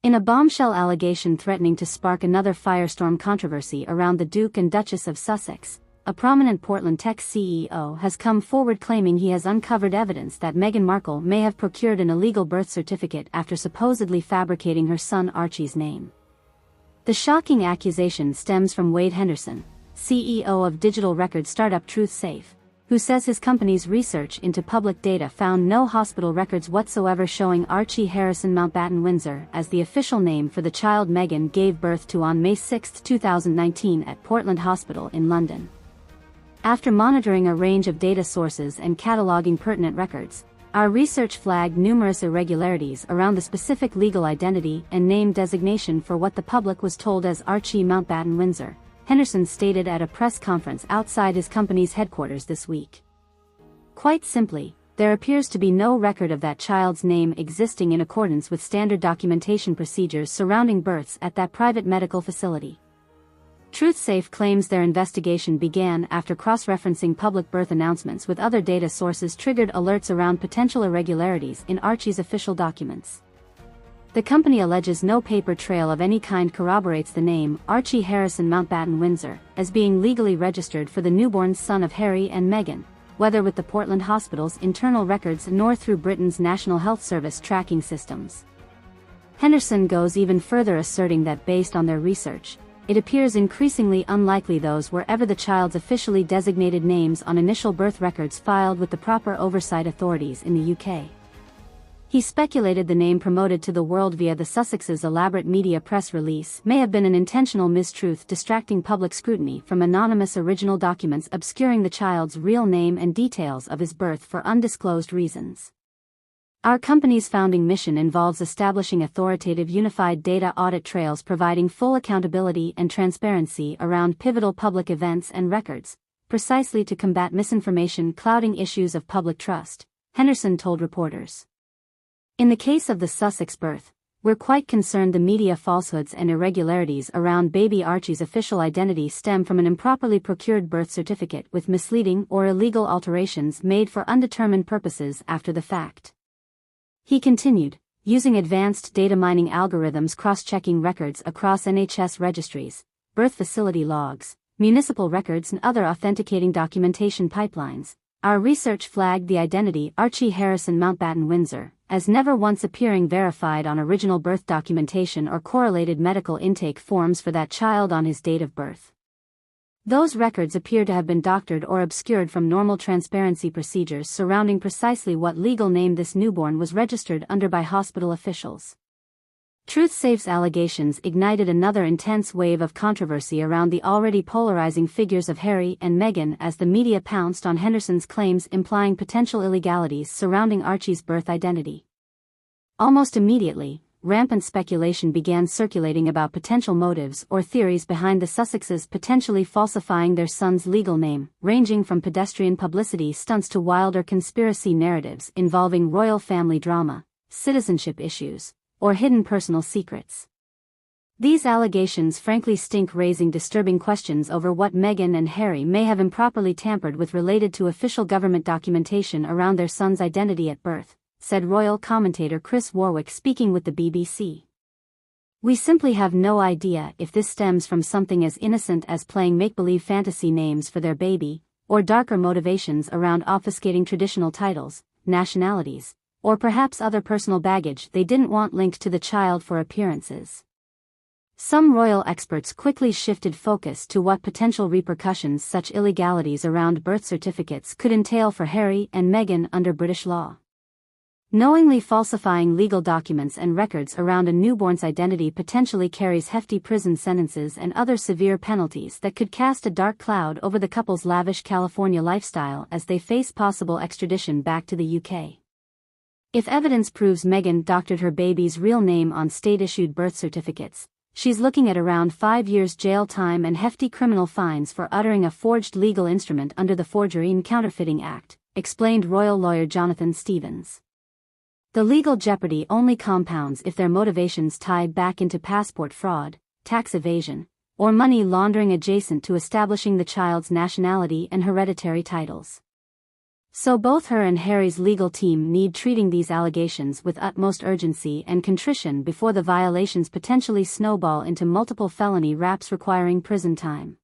In a bombshell allegation threatening to spark another firestorm controversy around the Duke and Duchess of Sussex, a prominent Portland tech CEO has come forward claiming he has uncovered evidence that Meghan Markle may have procured an illegal birth certificate after supposedly fabricating her son Archie's name. The shocking accusation stems from Wade Henderson, CEO of digital record startup TruthSafe, who says his company's research into public data found no hospital records whatsoever showing Archie Harrison Mountbatten Windsor as the official name for the child Meghan gave birth to on May 6, 2019 at Portland Hospital in London. After monitoring a range of data sources and cataloging pertinent records, our research flagged numerous irregularities around the specific legal identity and name designation for what the public was told as Archie Mountbatten Windsor, Henderson stated at a press conference outside his company's headquarters this week. Quite simply, there appears to be no record of that child's name existing in accordance with standard documentation procedures surrounding births at that private medical facility. TruthSafe claims their investigation began after cross-referencing public birth announcements with other data sources triggered alerts around potential irregularities in Archie's official documents. The company alleges no paper trail of any kind corroborates the name Archie Harrison Mountbatten Windsor as being legally registered for the newborn son of Harry and Meghan, whether with the Portland Hospital's internal records nor through Britain's National Health Service tracking systems. Henderson goes even further, asserting that based on their research, it appears increasingly unlikely those were ever the child's officially designated names on initial birth records filed with the proper oversight authorities in the UK. He speculated the name promoted to the world via the Sussexes' elaborate media press release may have been an intentional mistruth distracting public scrutiny from anonymous original documents obscuring the child's real name and details of his birth for undisclosed reasons. Our company's founding mission involves establishing authoritative unified data audit trails providing full accountability and transparency around pivotal public events and records, precisely to combat misinformation clouding issues of public trust, Henderson told reporters. In the case of the Sussex birth, we're quite concerned the media falsehoods and irregularities around baby Archie's official identity stem from an improperly procured birth certificate with misleading or illegal alterations made for undetermined purposes after the fact. He continued, using advanced data mining algorithms cross-checking records across NHS registries, birth facility logs, municipal records and other authenticating documentation pipelines, our research flagged the identity Archie Harrison Mountbatten Windsor as never once appearing verified on original birth documentation or correlated medical intake forms for that child on his date of birth. Those records appear to have been doctored or obscured from normal transparency procedures surrounding precisely what legal name this newborn was registered under by hospital officials. TruthSafe's allegations ignited another intense wave of controversy around the already polarizing figures of Harry and Meghan as the media pounced on Henderson's claims implying potential illegalities surrounding Archie's birth identity. Almost immediately, rampant speculation began circulating about potential motives or theories behind the Sussexes potentially falsifying their son's legal name, ranging from pedestrian publicity stunts to wilder conspiracy narratives involving royal family drama, citizenship issues, or hidden personal secrets. These allegations frankly stink, raising disturbing questions over what Meghan and Harry may have improperly tampered with related to official government documentation around their son's identity at birth, said royal commentator Chris Warwick speaking with the BBC. We simply have no idea if this stems from something as innocent as playing make-believe fantasy names for their baby, or darker motivations around obfuscating traditional titles, nationalities, or perhaps other personal baggage they didn't want linked to the child for appearances. Some royal experts quickly shifted focus to what potential repercussions such illegalities around birth certificates could entail for Harry and Meghan under British law. Knowingly falsifying legal documents and records around a newborn's identity potentially carries hefty prison sentences and other severe penalties that could cast a dark cloud over the couple's lavish California lifestyle as they face possible extradition back to the UK. If evidence proves Meghan doctored her baby's real name on state-issued birth certificates, she's looking at around 5 years jail time and hefty criminal fines for uttering a forged legal instrument under the Forgery and Counterfeiting Act, explained royal lawyer Jonathan Stevens. The legal jeopardy only compounds if their motivations tie back into passport fraud, tax evasion, or money laundering adjacent to establishing the child's nationality and hereditary titles. So both her and Harry's legal team need treating these allegations with utmost urgency and contrition before the violations potentially snowball into multiple felony raps requiring prison time.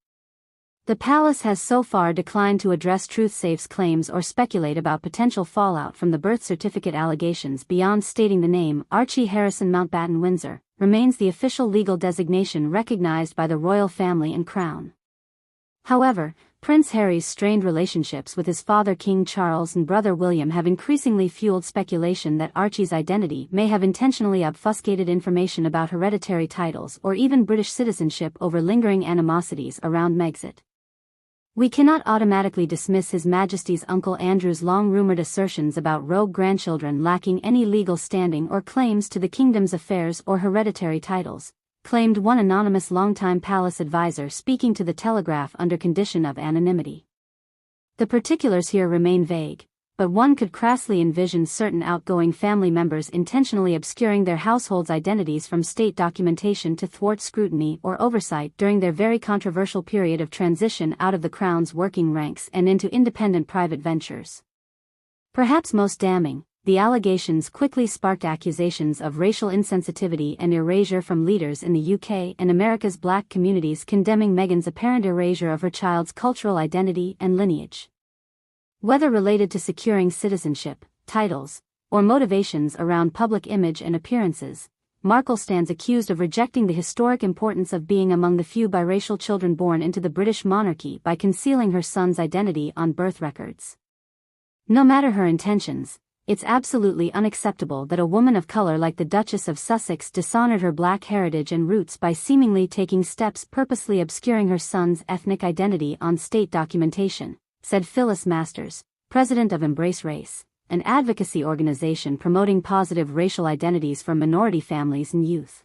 The palace has so far declined to address TruthSafe's claims or speculate about potential fallout from the birth certificate allegations beyond stating the name. Archie Harrison Mountbatten Windsor remains the official legal designation recognized by the royal family and crown. However, Prince Harry's strained relationships with his father King Charles and brother William have increasingly fueled speculation that Archie's identity may have intentionally obfuscated information about hereditary titles or even British citizenship over lingering animosities around Megxit. We cannot automatically dismiss His Majesty's Uncle Andrew's long-rumored assertions about rogue grandchildren lacking any legal standing or claims to the kingdom's affairs or hereditary titles, claimed one anonymous longtime palace advisor speaking to the Telegraph under condition of anonymity. The particulars here remain vague, but one could crassly envision certain outgoing family members intentionally obscuring their household's identities from state documentation to thwart scrutiny or oversight during their very controversial period of transition out of the Crown's working ranks and into independent private ventures. Perhaps most damning, the allegations quickly sparked accusations of racial insensitivity and erasure from leaders in the UK and America's black communities condemning Meghan's apparent erasure of her child's cultural identity and lineage. Whether related to securing citizenship, titles, or motivations around public image and appearances, Markle stands accused of rejecting the historic importance of being among the few biracial children born into the British monarchy by concealing her son's identity on birth records. No matter her intentions, it's absolutely unacceptable that a woman of color like the Duchess of Sussex dishonored her black heritage and roots by seemingly taking steps purposely obscuring her son's ethnic identity on state documentation, said Phyllis Masters, president of Embrace Race, an advocacy organization promoting positive racial identities for minority families and youth.